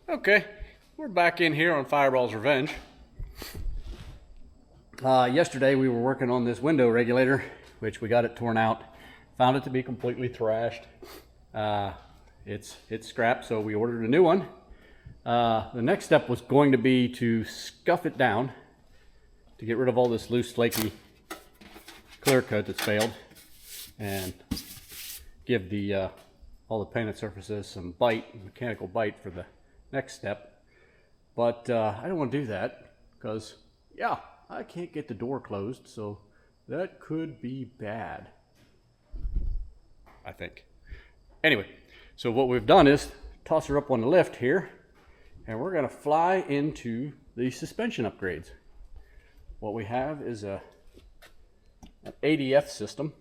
Okay, we're back in here on Fireball's Revenge. Yesterday we were working on this window regulator, which we got it torn out. Found it to be completely thrashed. It's scrapped, so we ordered a new one. The next step was going to be to scuff it down to get rid of all this loose, flaky clear coat that's failed, and give the all the painted surfaces some bite, mechanical bite for the next step. But I don't want to do that because, yeah, I can't get the door closed, so that could be bad, I think. Anyway, so what we've done is toss her up on the lift here, and we're going to fly into the suspension upgrades. What we have is an ADF system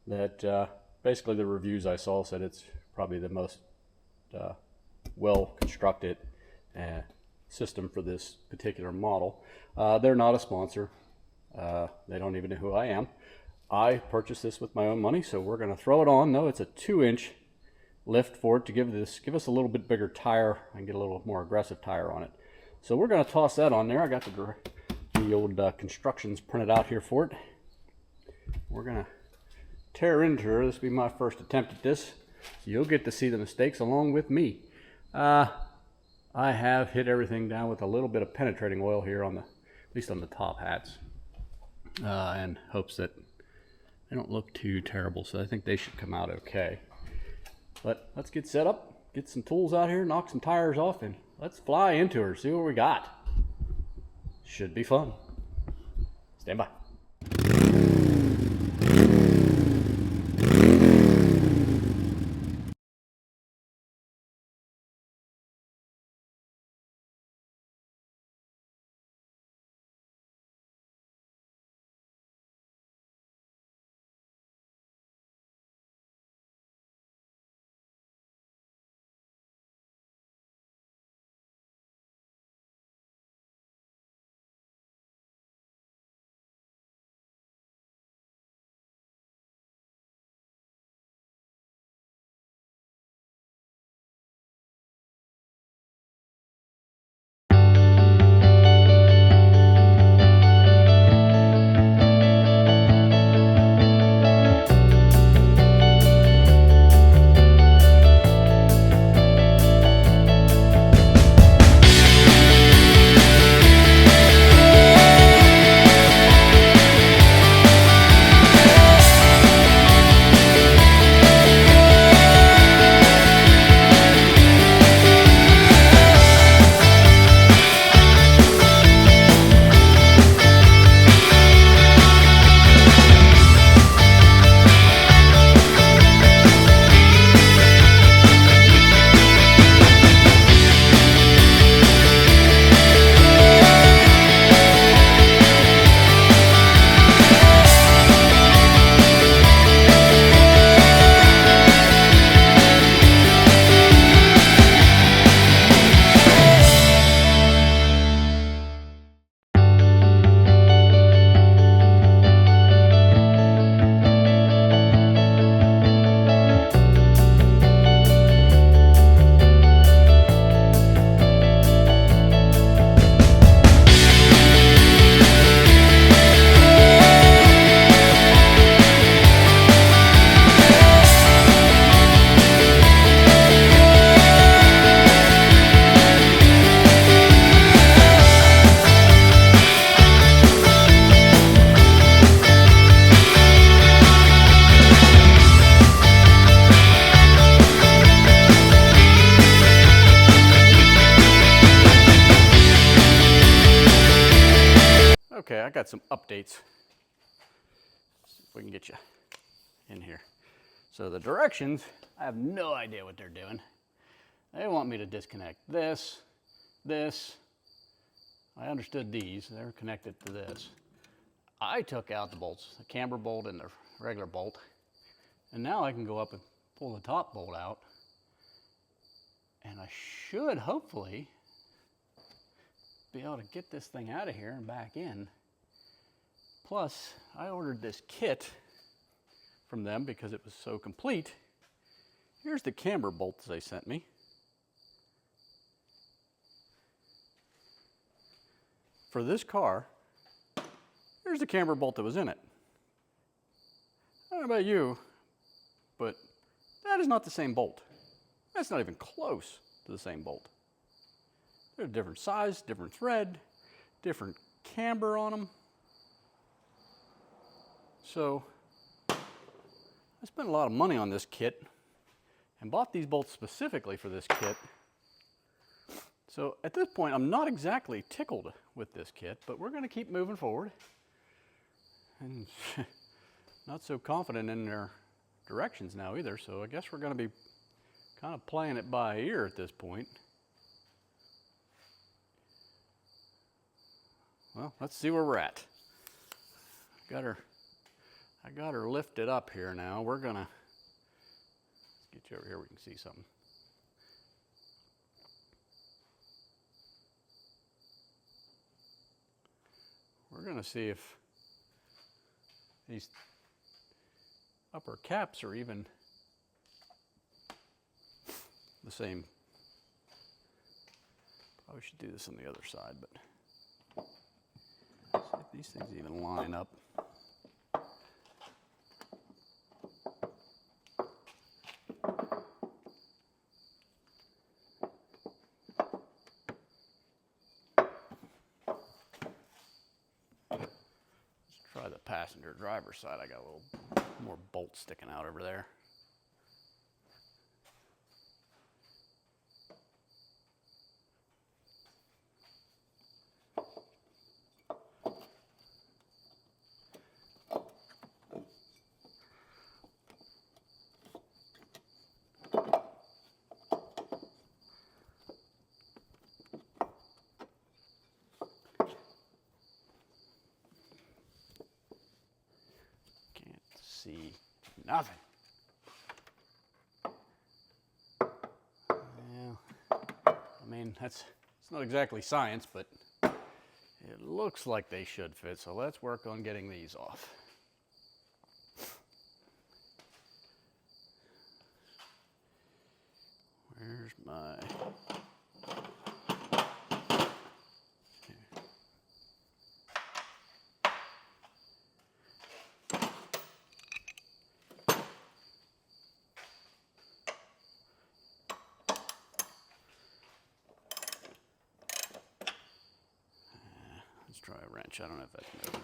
that basically the reviews I saw said it's probably the most well constructed system for this particular model. They're not a sponsor. They don't even know who I am. I purchased this with my own money, so we're going to throw it on. No, it's a 2-inch lift for it to give us a little bit bigger tire and get a little more aggressive tire on it. So we're going to toss that on there. I got the old constructions printed out here for it. We're going to tear into her. This will be my first attempt at this. So you'll get to see the mistakes along with me. I have hit everything down with a little bit of penetrating oil here at least on the top hats, in hopes that they don't look too terrible. So I think they should come out okay. But let's get set up, get some tools out here, knock some tires off, and let's fly into her, see what we got. Should be fun. Stand by. Okay, I got some updates. See if we can get you in here. So the directions, I have no idea what they're doing. They want me to disconnect this. I understood these, they're connected to this. I took out the bolts, the camber bolt and the regular bolt. And now I can go up and pull the top bolt out. And I should hopefully be able to get this thing out of here and back in. Plus, I ordered this kit from them because it was so complete. Here's the camber bolts they sent me. for this car, here's the camber bolt that was in it. I don't know about you, but that is not the same bolt. That's not even close to the same bolt. They're a different size, different thread, different camber on them. So I spent a lot of money on this kit and bought these bolts specifically for this kit. So at this point, I'm not exactly tickled with this kit, but we're going to keep moving forward. And not so confident in their directions now either, so I guess we're going to be kind of playing it by ear at this point. Well, let's see where we're at. I got her lifted up here now. We're gonna, let's get you over here, we can see something. We're gonna see if these upper caps are even the same. Probably should do this on the other side, but see if these things even line up. Try the passenger driver side. I got a little more bolts sticking out over there. See nothing. Well, I mean, it's not exactly science, but it looks like they should fit, so let's work on getting these off. Where's my... Let's try a wrench. I don't know if that's better.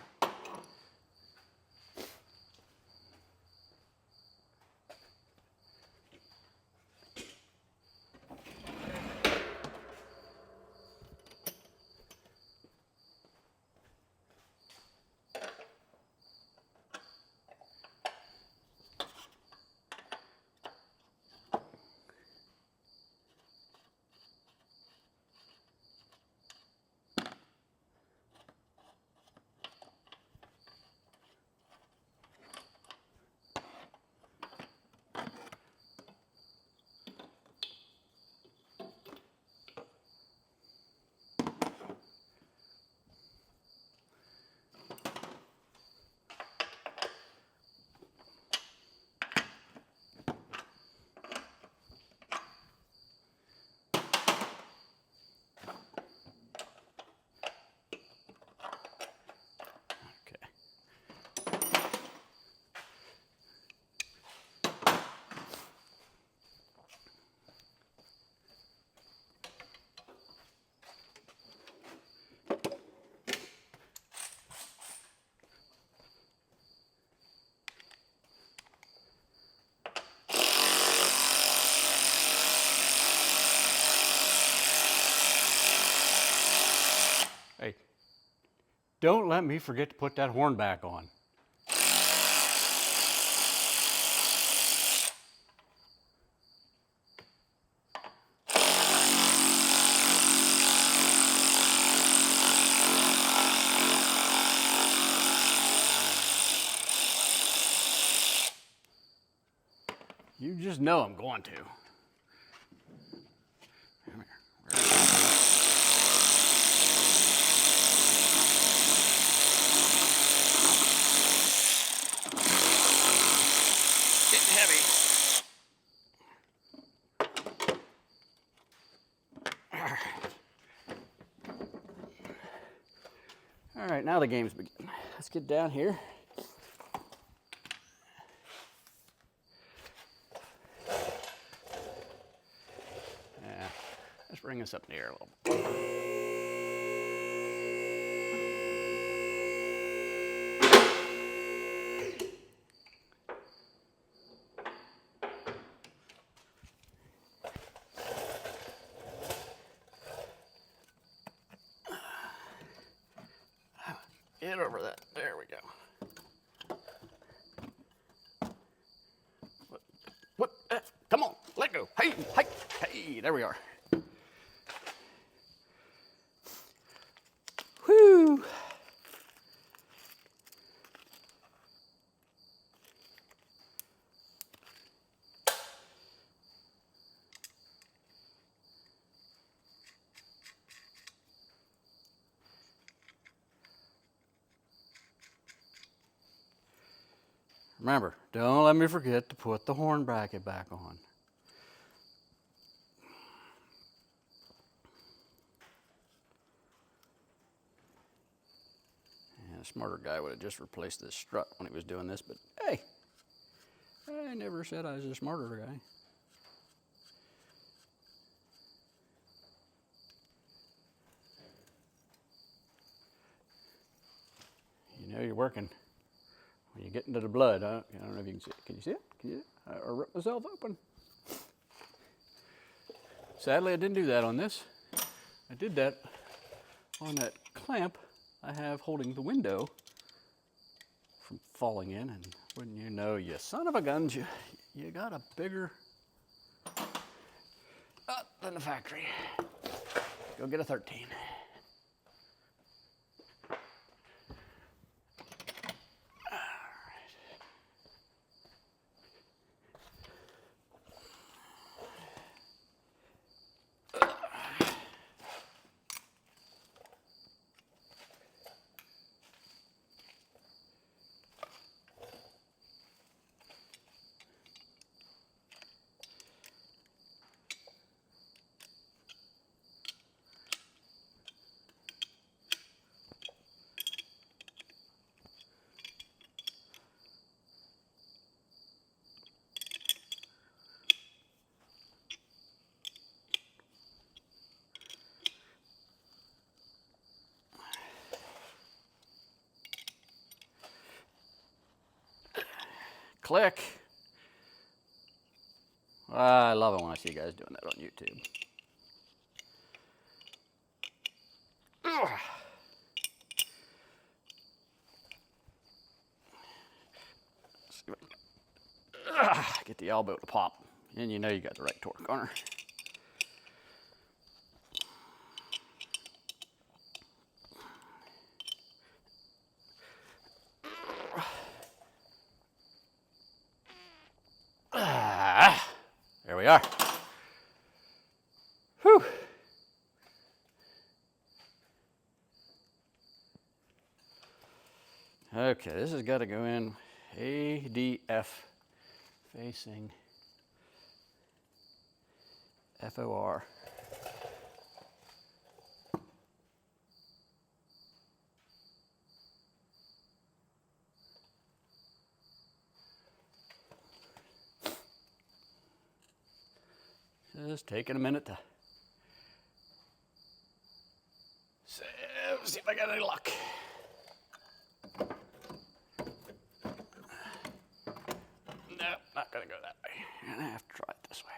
Hey, don't let me forget to put that horn back on. You just know I'm going to. Come here. Getting heavy. All right. All right, now the game's beginning. Let's get down here. Yeah, let's bring this up in the air a little bit. Get over that. There we go. What? Come on, let go. Hey, hey, hey, there we are. Whoo! Remember, don't let me forget to put the horn bracket back on. And a smarter guy would have just replaced this strut when he was doing this, but hey, I never said I was a smarter guy. You know you're working when you get into the blood. I don't know if you can see it. Can you see it? Can you see it? I ripped myself open. Sadly, I didn't do that on this. I did that on that clamp I have holding the window from falling in, and wouldn't you know, you son of a gun, you got a bigger than the factory. Go get a 13. Click. I love it when I see you guys doing that on YouTube. Get the elbow to pop, and you know you got the right torque on her. There we are. Whew. Okay, this has got to go in ADF facing FOR. Just taking a minute to see if I got any luck. No, not gonna go that way. I'm gonna have to try it this way.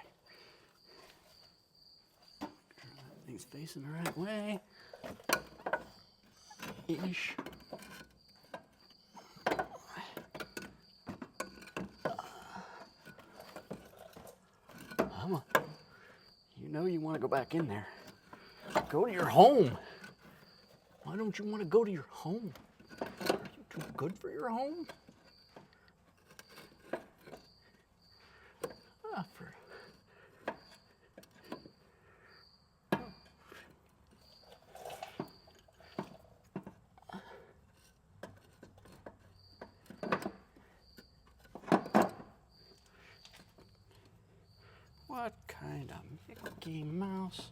Make sure that thing's facing the right way. Ish. Come on. You know you want to go back in there. Go to your home. Why don't you want to go to your home? Are you too good for your home? What kind of Mickey Mouse?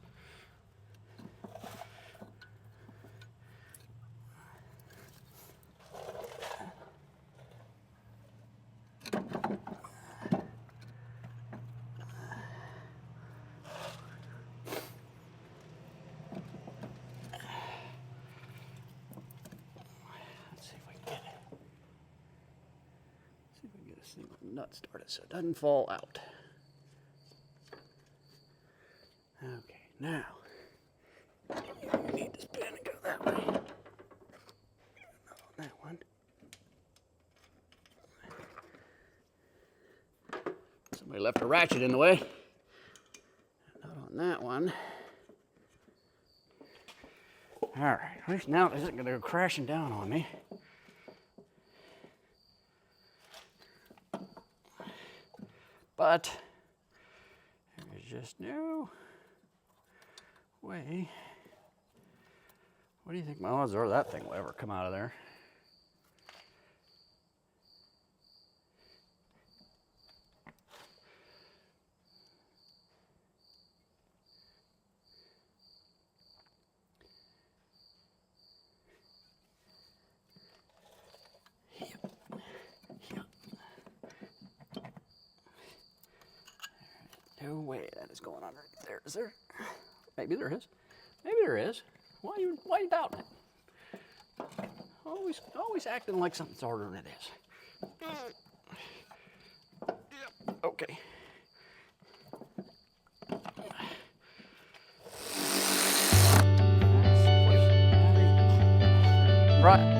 thing with the nut started so it doesn't fall out. Okay, now you need this pin to go that way. Not on that one. Somebody left a ratchet in the way. Not on that one. All right, at least now it isn't going to go crashing down on me. But there's just no way. What do you think my odds are that thing will ever come out of there? No way that is going under there. Is there? Maybe there is. Maybe there is. Why you doubting it? Always acting like something's harder than it is. Okay. Right.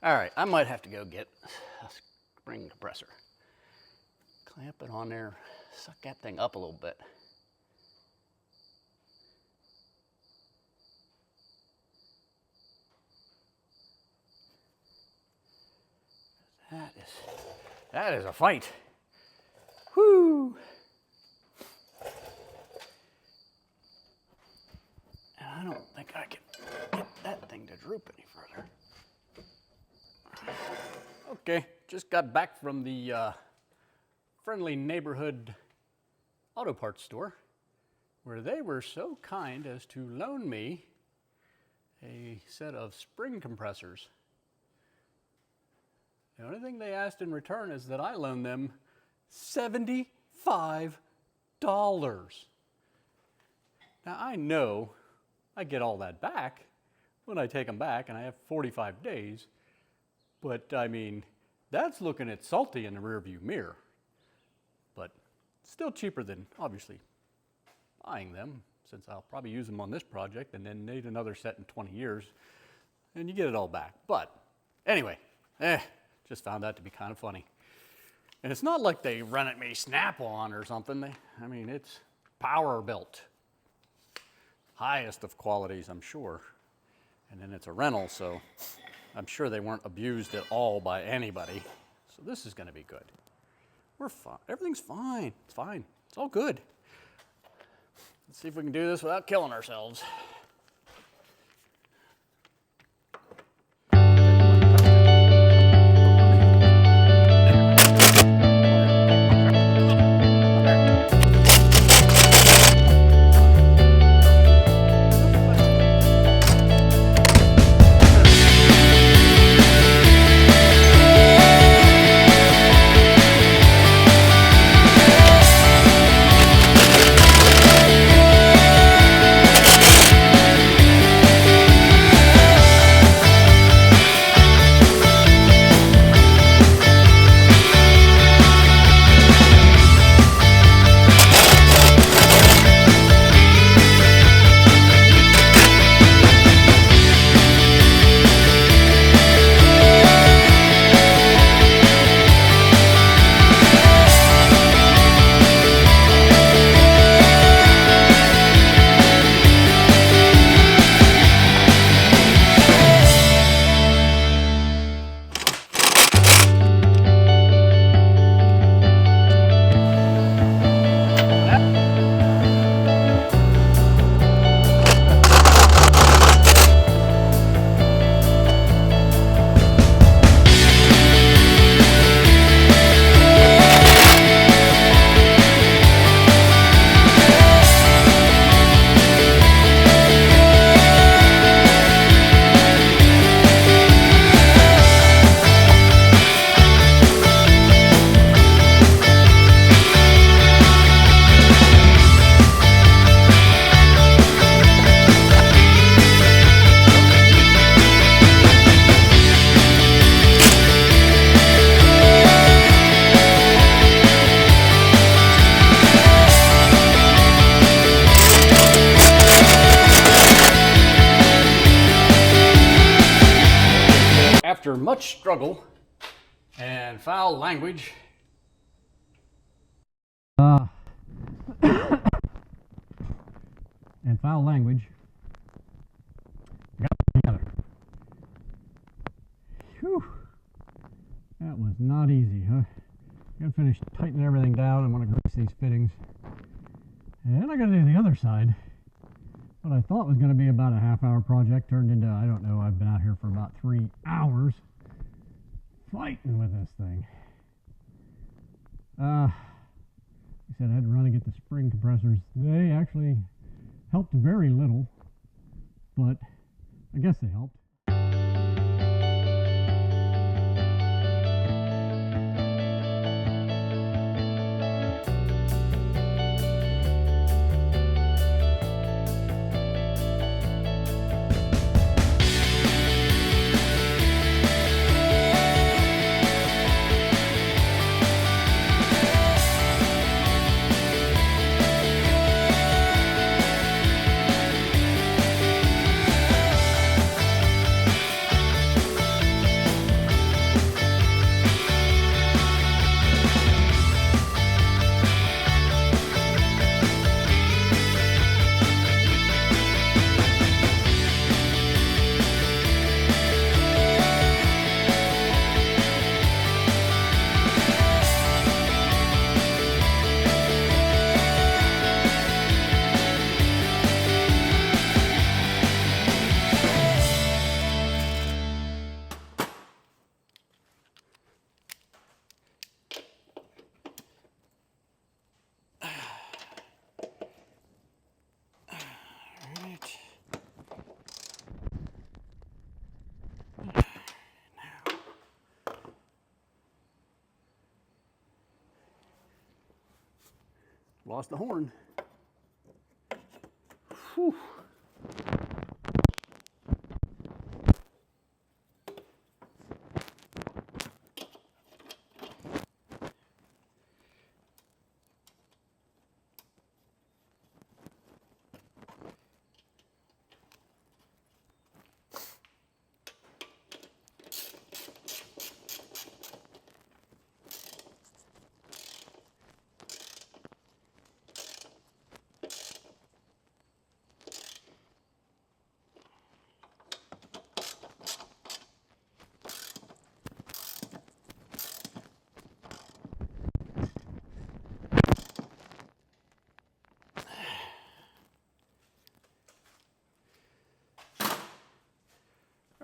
All right, I might have to go get a spring compressor. Clamp it on there, suck that thing up a little bit. That is a fight. Whoo! And I don't think I can get that thing to droop any further. Okay, just got back from the friendly neighborhood auto parts store where they were so kind as to loan me a set of spring compressors. The only thing they asked in return is that I loan them $75. Now I know I get all that back when I take them back, and I have 45 days. But I mean, that's looking at salty in the rearview mirror. But still cheaper than obviously buying them, since I'll probably use them on this project and then need another set in 20 years, and you get it all back. But anyway, just found that to be kind of funny. And it's not like they run at me Snap-on or something. I mean, it's power built. Highest of qualities, I'm sure. And then it's a rental, so I'm sure they weren't abused at all by anybody. So this is going to be good. We're fine. Everything's fine. It's fine. It's all good. Let's see if we can do this without killing ourselves. After much struggle and foul language, and foul language, got it together. Whew. That was not easy, huh? Gotta finish tightening everything down. I want to grease these fittings. And I gotta do the other side. What I thought was gonna be about a half-hour project turned into, I don't know, I've been out here for about 3 hours fighting with this thing. Like I said, I had to run and get the spring compressors. They actually helped very little, but I guess they helped. Lost the horn. Whew.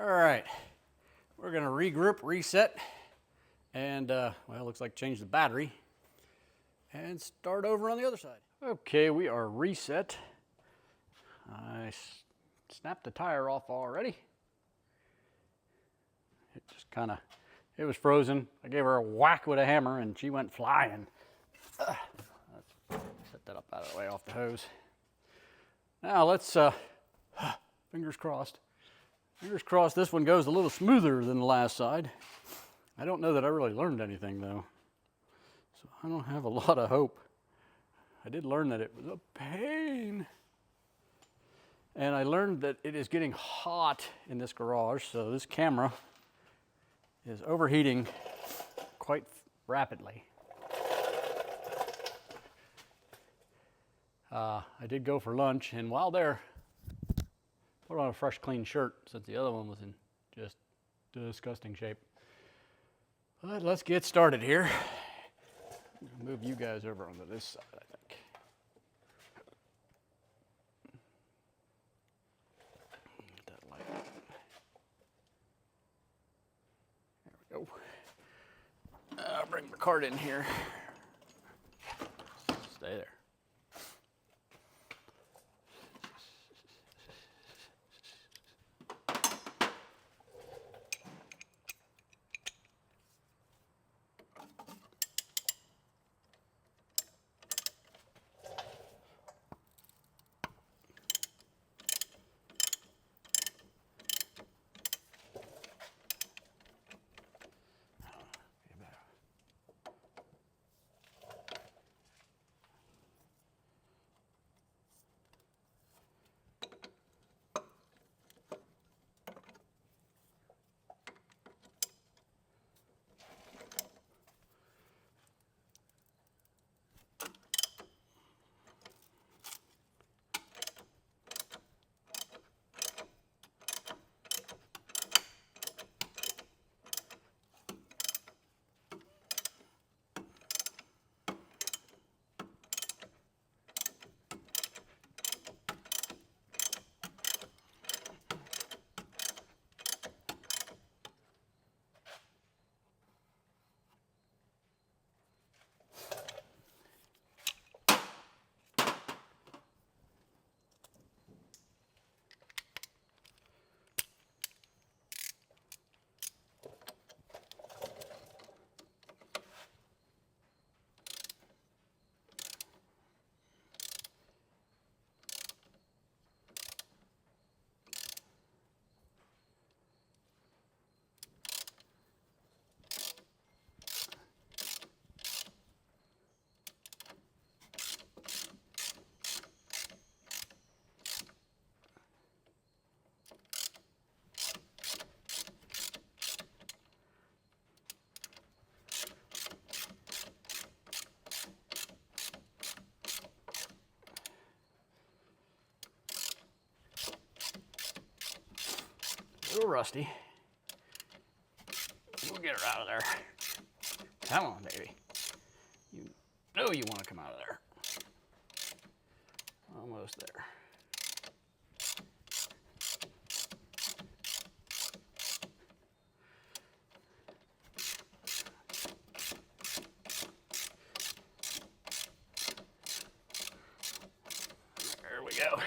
All right, we're gonna regroup, reset, and well, looks like change the battery and start over on the other side. Okay, we are reset. I snapped the tire off already. It just it was frozen. I gave her a whack with a hammer and she went flying. Let's set that up out of the way off the hose. Now let's, fingers crossed this one goes a little smoother than the last side. I don't know that I really learned anything though, so I don't have a lot of hope. I did learn that it was a pain. And I learned that it is getting hot in this garage, so this camera is overheating quite rapidly. I did go for lunch, and while there, put on a fresh, clean shirt since the other one was in just disgusting shape. But let's get started here. Move you guys over onto this side, I think. Get that light on. There we go. I'll bring the cart in here. Stay there. little rusty. We'll get her out of there. Come on, baby. You know you want to come out of there. Almost there. There we go.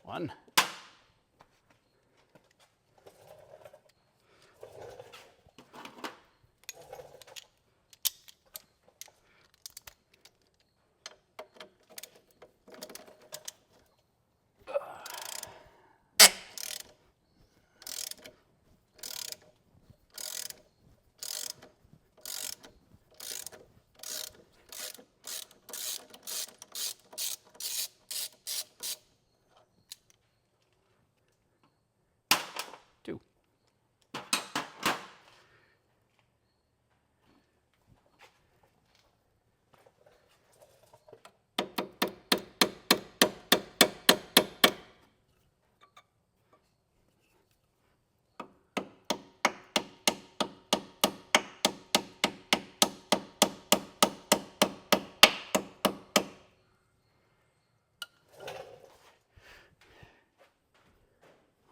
One. Two.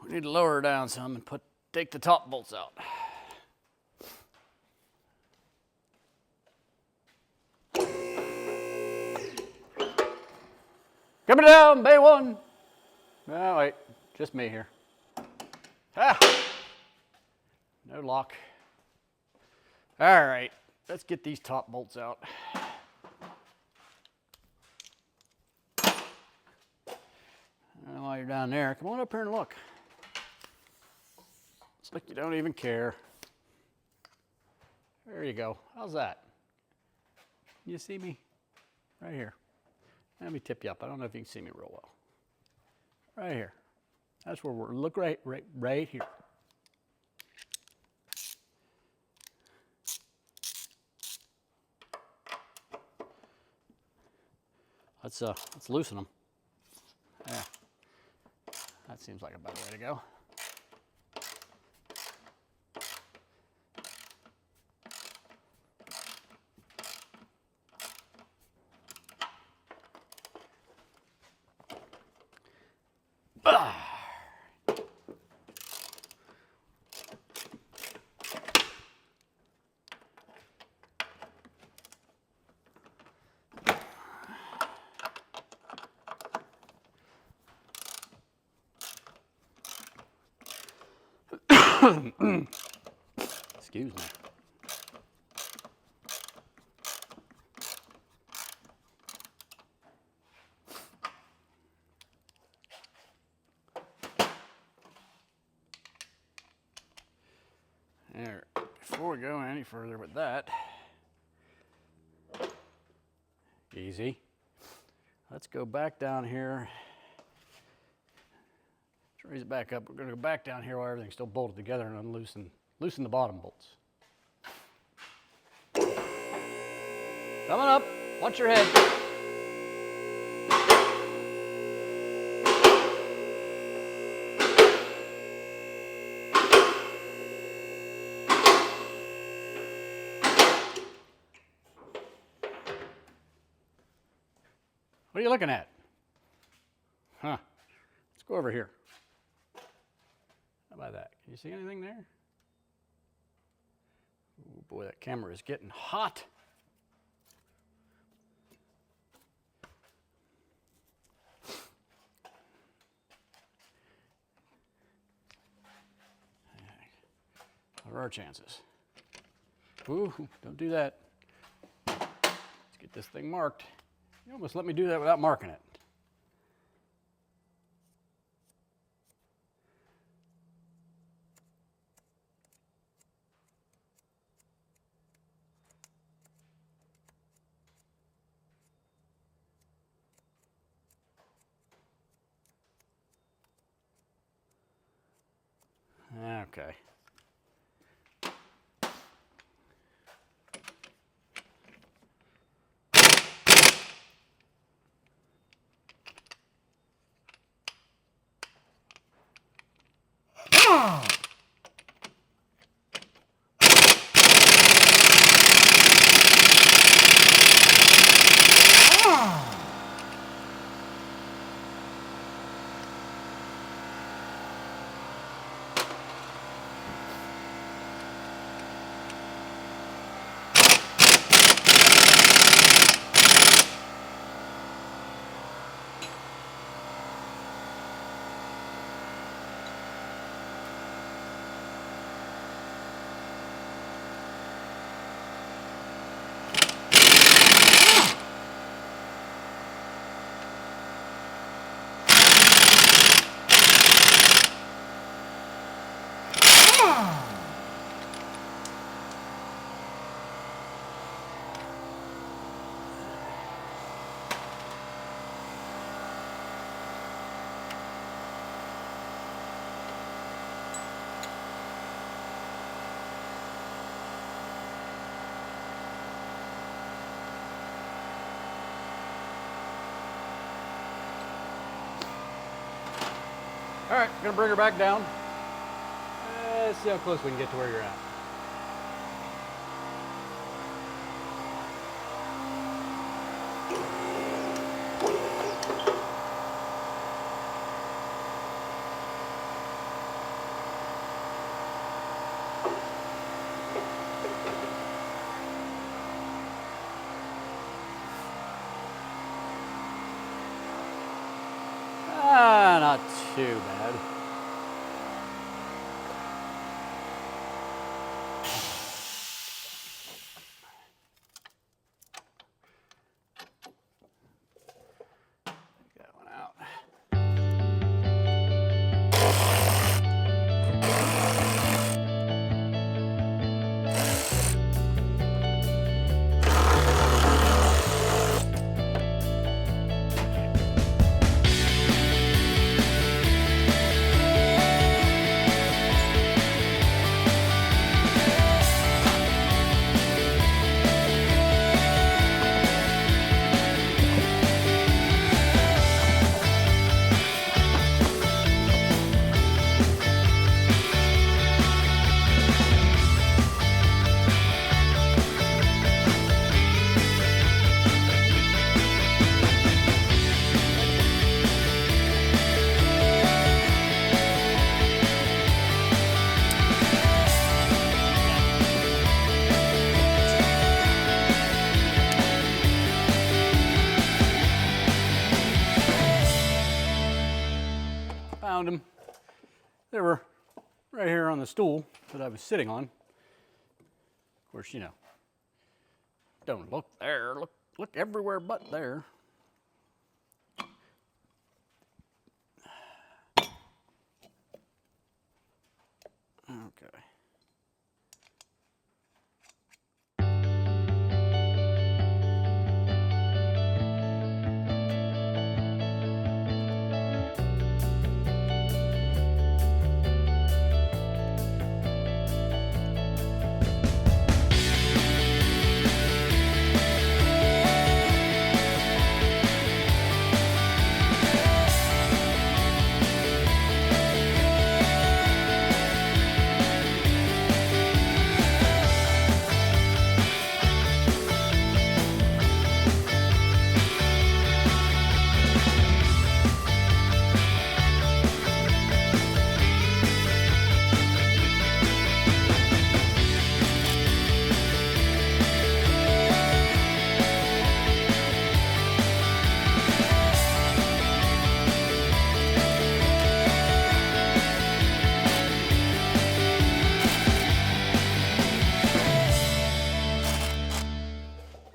We need to lower her down some and take the top bolts out. Coming down, bay one. Oh, wait, just me here. Ah, no lock. All right, let's get these top bolts out. And while you're down there, come on up here and look. It's like you don't even care. There you go. How's that? You see me? Right here. Let me tip you up. I don't know if you can see me real well. Right here. That's where we're, look right here. Let's loosen them. Yeah. That seems like a better way to go. Excuse me. There, before we go any further with that, easy. Let's go back down here. Let's raise it back up. We're going to go back down here while everything's still bolted together and loosen the bottom bolts. Coming up. Watch your head. What are you looking at? Huh. Let's go over here. How about that? Can you see anything there? Oh boy, that camera is getting hot. What are our chances? Ooh, don't do that. Let's get this thing marked. You almost let me do that without marking it. Okay. All right, gonna bring her back down. Let's see how close we can get to where you're at. Not too bad. Take that one out. Found them. They were right here on the stool that I was sitting on. Of course, you know, don't look there. Look everywhere but there. Okay.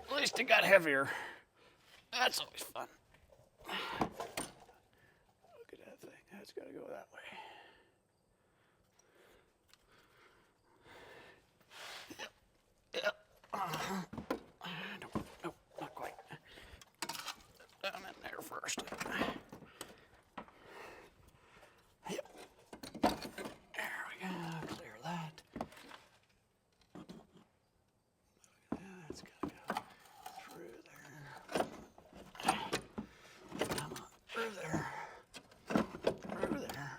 At least it got heavier. That's always fun. Look at that thing. That's got to go that way. Yep. Nope, not quite. I'm in there first. Yep. There we go. Clear that. That's got to go through there. Come on, through there. Through there.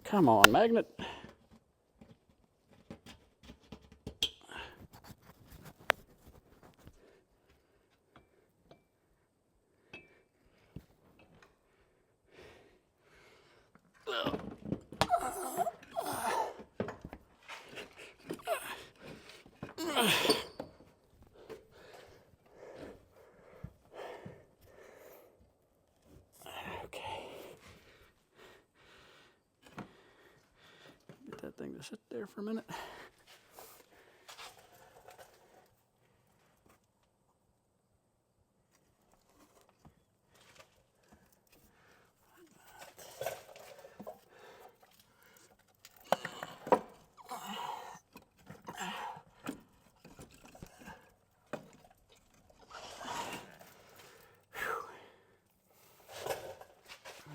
Come on, magnet. That thing to sit there for a minute.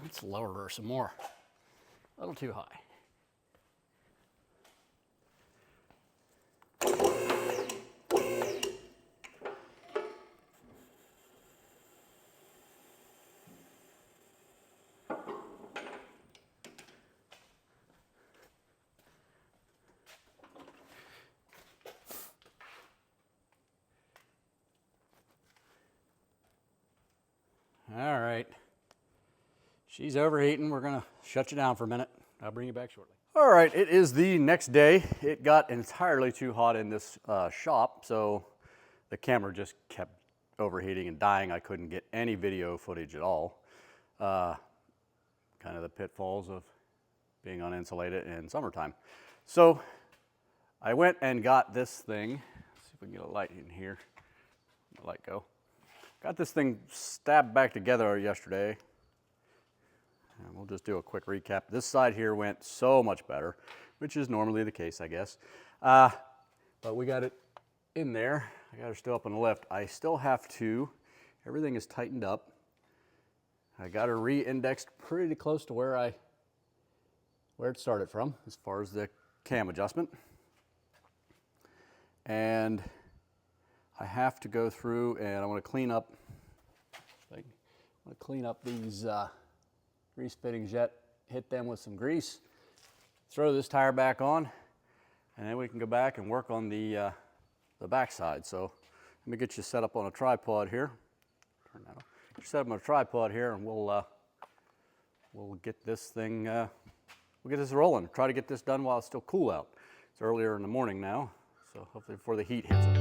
Let's lower her some more. A little too high. All right. She's overheating. We're going to shut you down for a minute. I'll bring you back shortly. All right, it is the next day. It got entirely too hot in this shop, so the camera just kept overheating and dying. I couldn't get any video footage at all. Kind of the pitfalls of being uninsulated in summertime. So I went and got this thing. Let's see if we can get a light in here. Let the light go. Got this thing stabbed back together yesterday. And we'll just do a quick recap. This side here went so much better, which is normally the case, I guess. But we got it in there. I got her still up on the lift. I still have to, everything is tightened up. I got her re-indexed pretty close to where it started from, as far as the cam adjustment. And I have to go through and I want to clean up, these grease fittings yet, hit them with some grease, throw this tire back on, and then we can go back and work on the back side. So let me get you set up on a tripod here. Turn that off. Get you set up on a tripod here, and we'll get this thing, we'll get this rolling. Try to get this done while it's still cool out. It's earlier in the morning now, so hopefully before the heat hits it.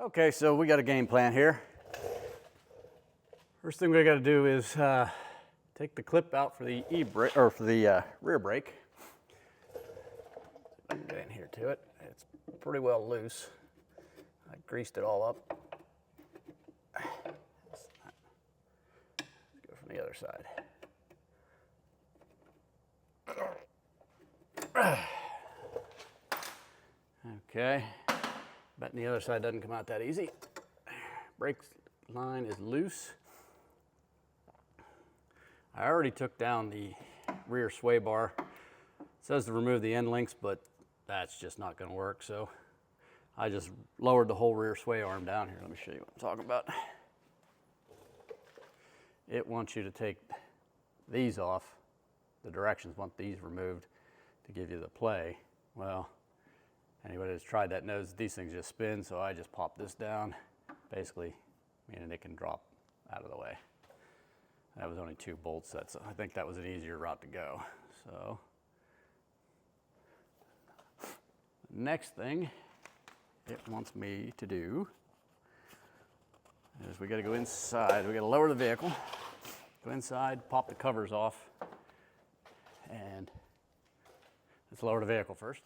Okay, so we got a game plan here. First thing we got to do is take the clip out for the e-brake, or for the rear brake. I can get in here to it. It's pretty well loose. I greased it all up. Let's go from the other side. Okay. Betting the other side doesn't come out that easy. Brake line is loose. I already took down the rear sway bar. It says to remove the end links, but that's just not going to work. So I just lowered the whole rear sway arm down here. Let me show you what I'm talking about. It wants you to take these off. The directions want these removed to give you the play. Well, anybody that's tried that knows these things just spin, so I just pop this down, basically meaning it can drop out of the way. That was only 2 bolts. I think that was an easier route to go. So next thing it wants me to do is we got to go inside. We got to lower the vehicle, go inside, pop the covers off, and let's lower the vehicle first.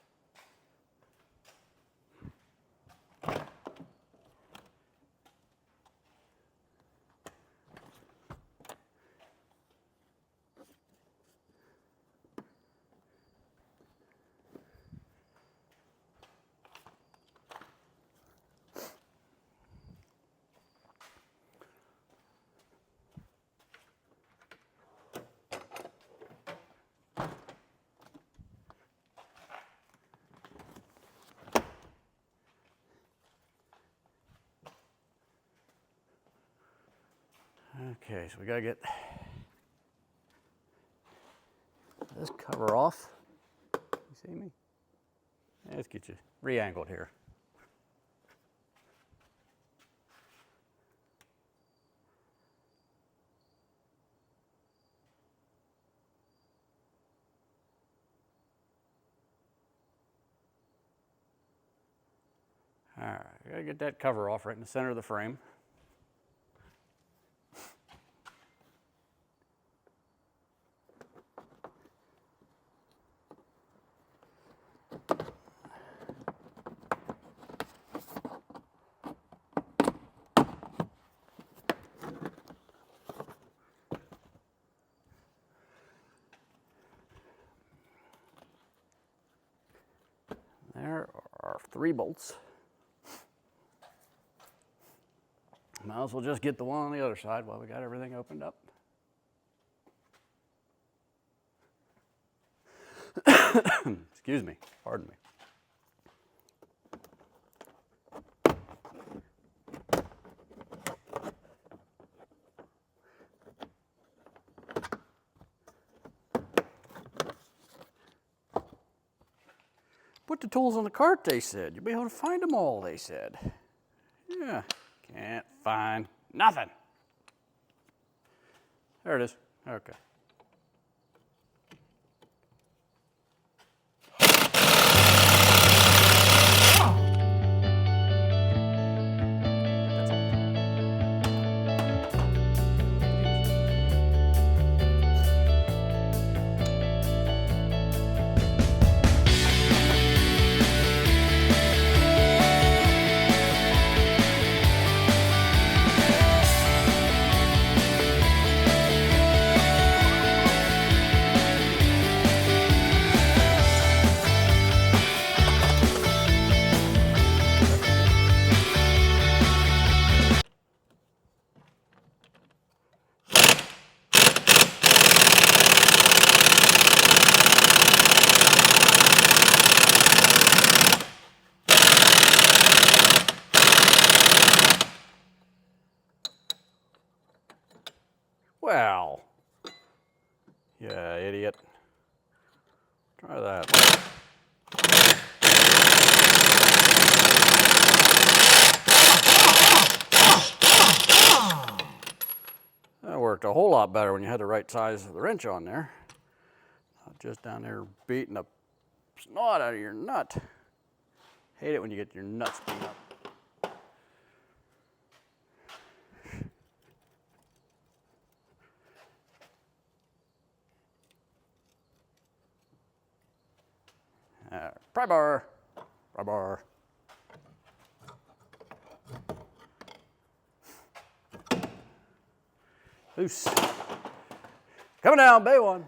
Okay, so we gotta get this cover off. You see me? Let's get you re-angled here. All right, we gotta get that cover off right in the center of the frame. There are 3 bolts. Might as well just get the one on the other side while we got everything opened up. Excuse me, pardon me. Put the tools on the cart, they said. You'll be able to find them all, they said. Yeah, can't find nothing. There it is. Okay. That's all. Well, yeah, idiot. Try that. That worked a whole lot better when you had the right size of the wrench on there. Not just down there beating the snot out of your nut. Hate it when you get your nuts beat up. Pry bar. Pry bar. Loose. Coming down, bay 1.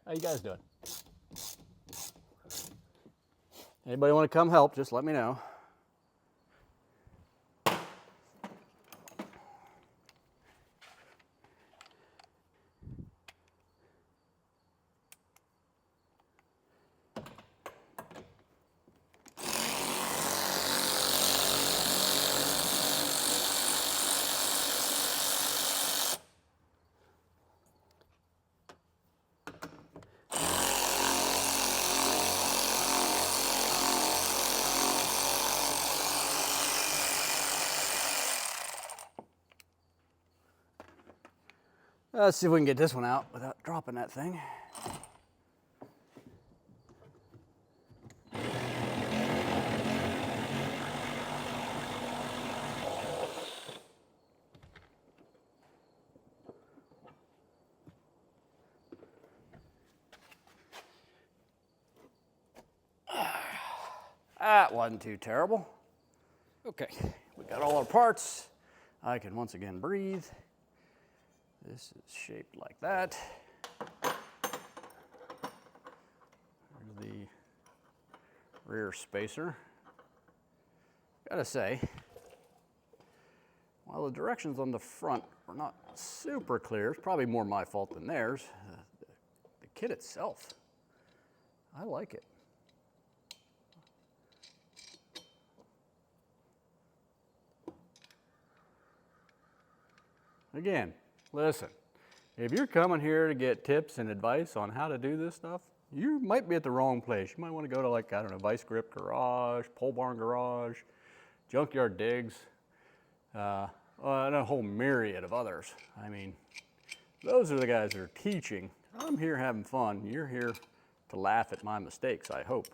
How you guys doing? Anybody want to come help, just let me know. Let's see if we can get this one out without dropping that thing. That wasn't too terrible. Okay, we got all our parts. I can once again breathe. This is shaped like that. There's the rear spacer. Gotta say, while the directions on the front are not super clear, it's probably more my fault than theirs. The kit itself, I like it. Again, listen, if you're coming here to get tips and advice on how to do this stuff, you might be at the wrong place. You might want to go to, like, I don't know, Vice Grip Garage, Pole Barn Garage, Junkyard Digs, and a whole myriad of others. I mean, those are the guys that are teaching. I'm here having fun. You're here to laugh at my mistakes, I hope.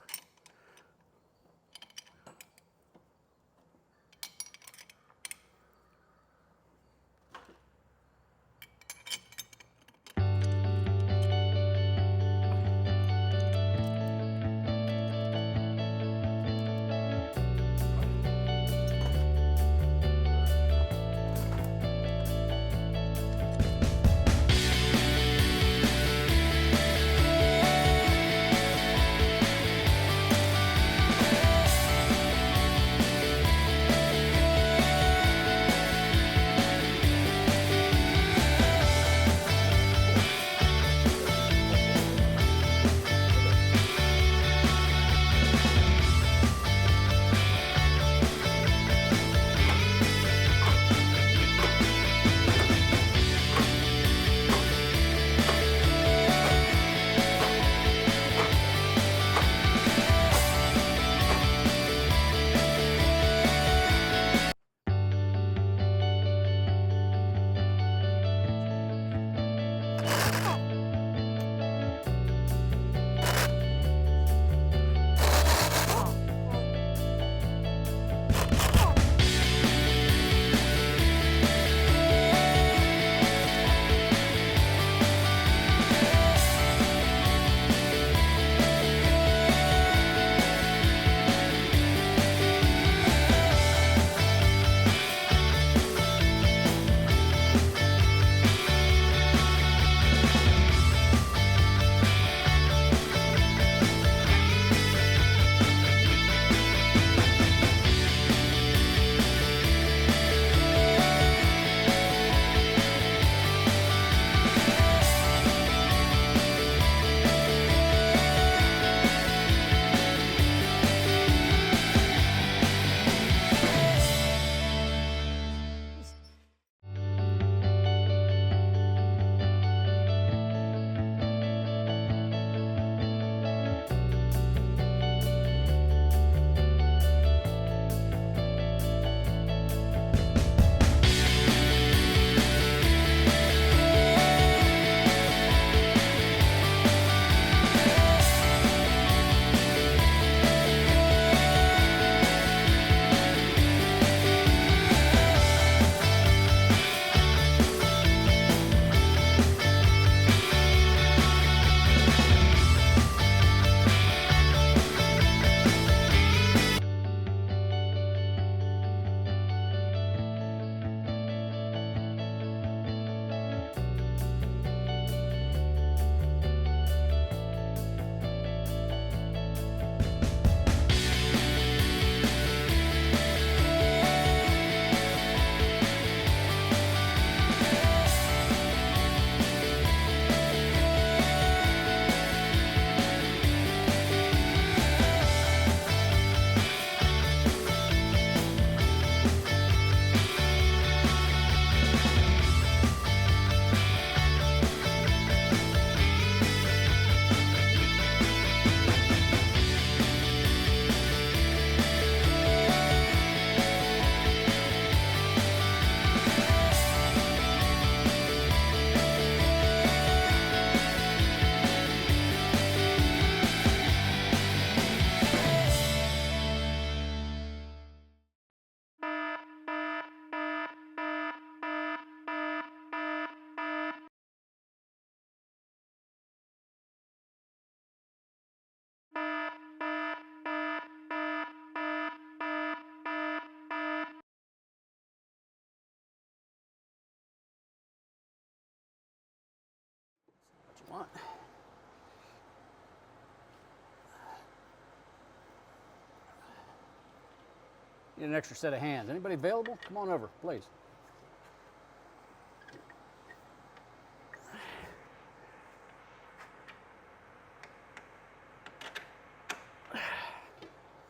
Need an extra set of hands. Anybody available? Come on over, please.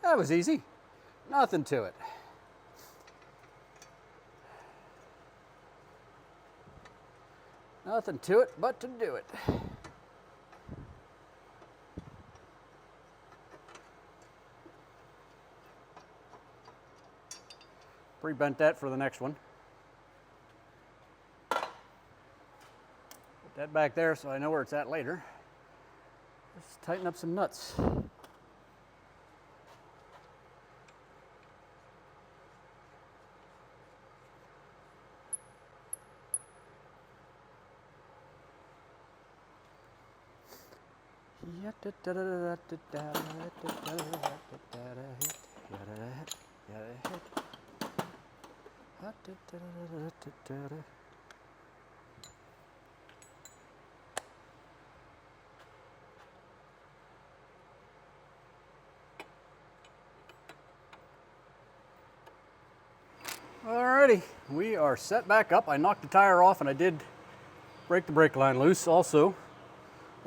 That was easy. Nothing to it. Nothing to it but to do it. Pre-bent that for the next one. Put that back there so I know where it's at later. Let's tighten up some nuts. Alrighty, we are set back up. I knocked the tire off and I did break the brake line loose also.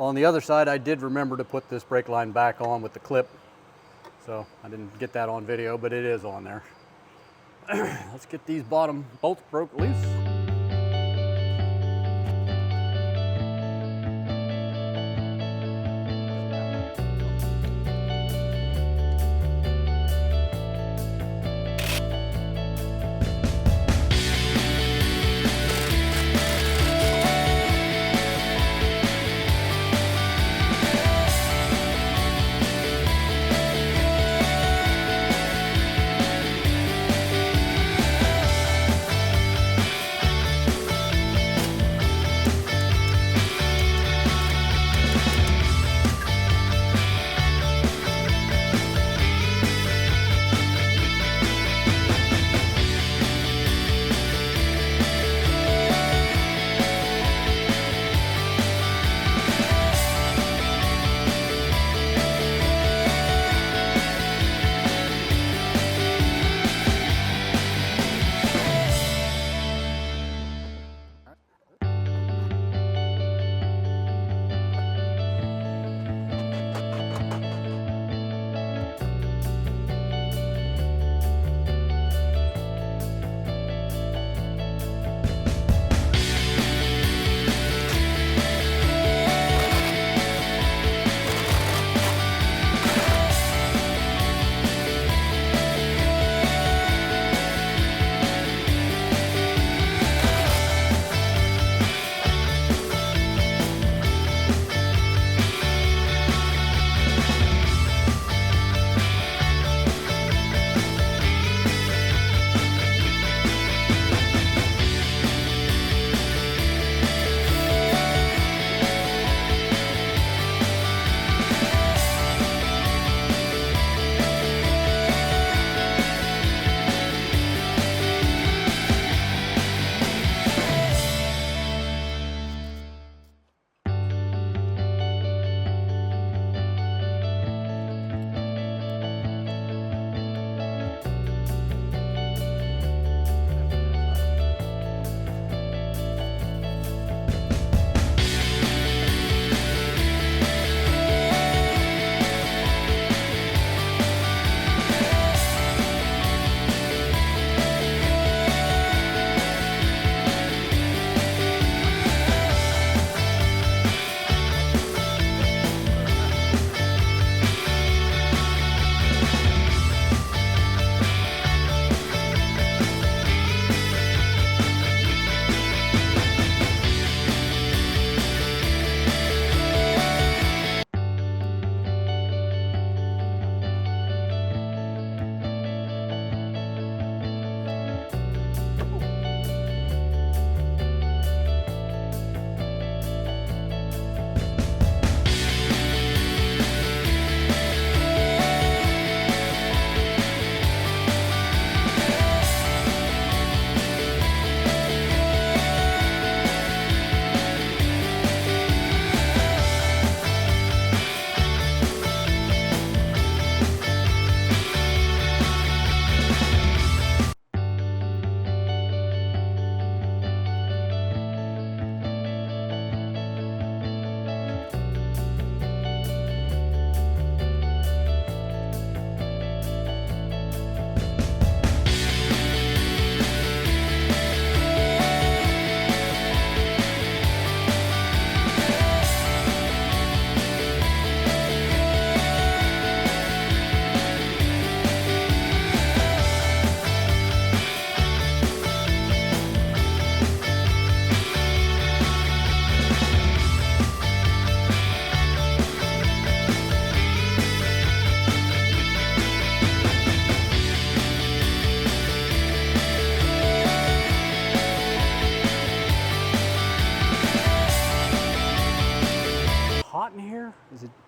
On the other side, I did remember to put this brake line back on with the clip. So I didn't get that on video, but it is on there. Let's get these bottom bolts broke loose.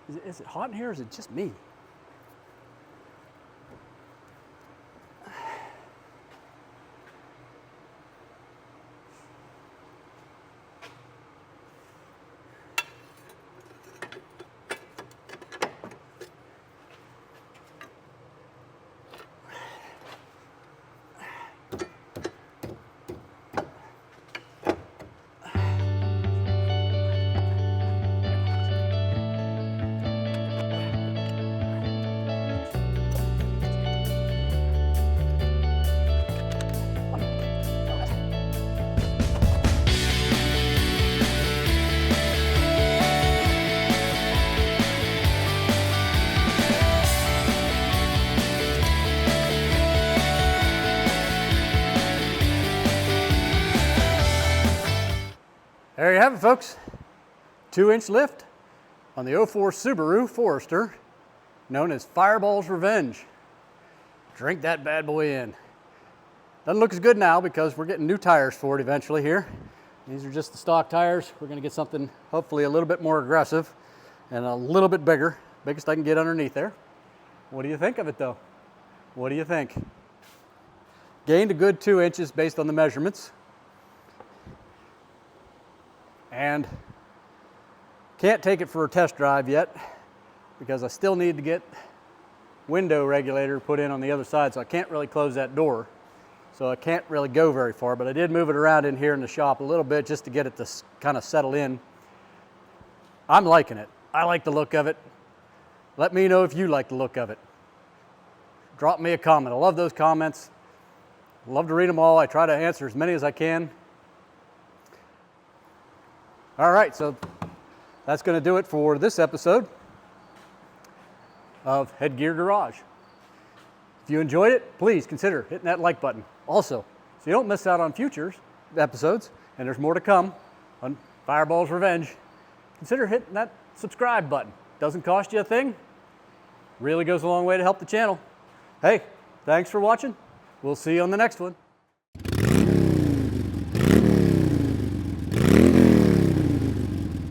Is it hot in here or is it just me? There you have it, folks. 2-inch lift on the 04 Subaru Forester, known as Fireball's Revenge. Drink that bad boy in. Doesn't look as good now because we're getting new tires for it eventually here. These are just the stock tires. We're gonna get something hopefully a little bit more aggressive and a little bit bigger. Biggest I can get underneath there. What do you think of it though? What do you think? Gained a good 2 inches based on the measurements. And can't take it for a test drive yet because I still need to get window regulator put in on the other side, so I can't really close that door. So I can't really go very far, but I did move it around in here in the shop a little bit just to get it to kind of settle in. I'm liking it. I like the look of it. Let me know if you like the look of it. Drop me a comment. I love those comments. I love to read them all. I try to answer as many as I can. All right, so that's going to do it for this episode of Headgear Garage. If you enjoyed it, please consider hitting that like button. Also, so you don't miss out on future episodes, and there's more to come on Fireball's Revenge, consider hitting that subscribe button. Doesn't cost you a thing. Really goes a long way to help the channel. Hey, thanks for watching. We'll see you on the next one.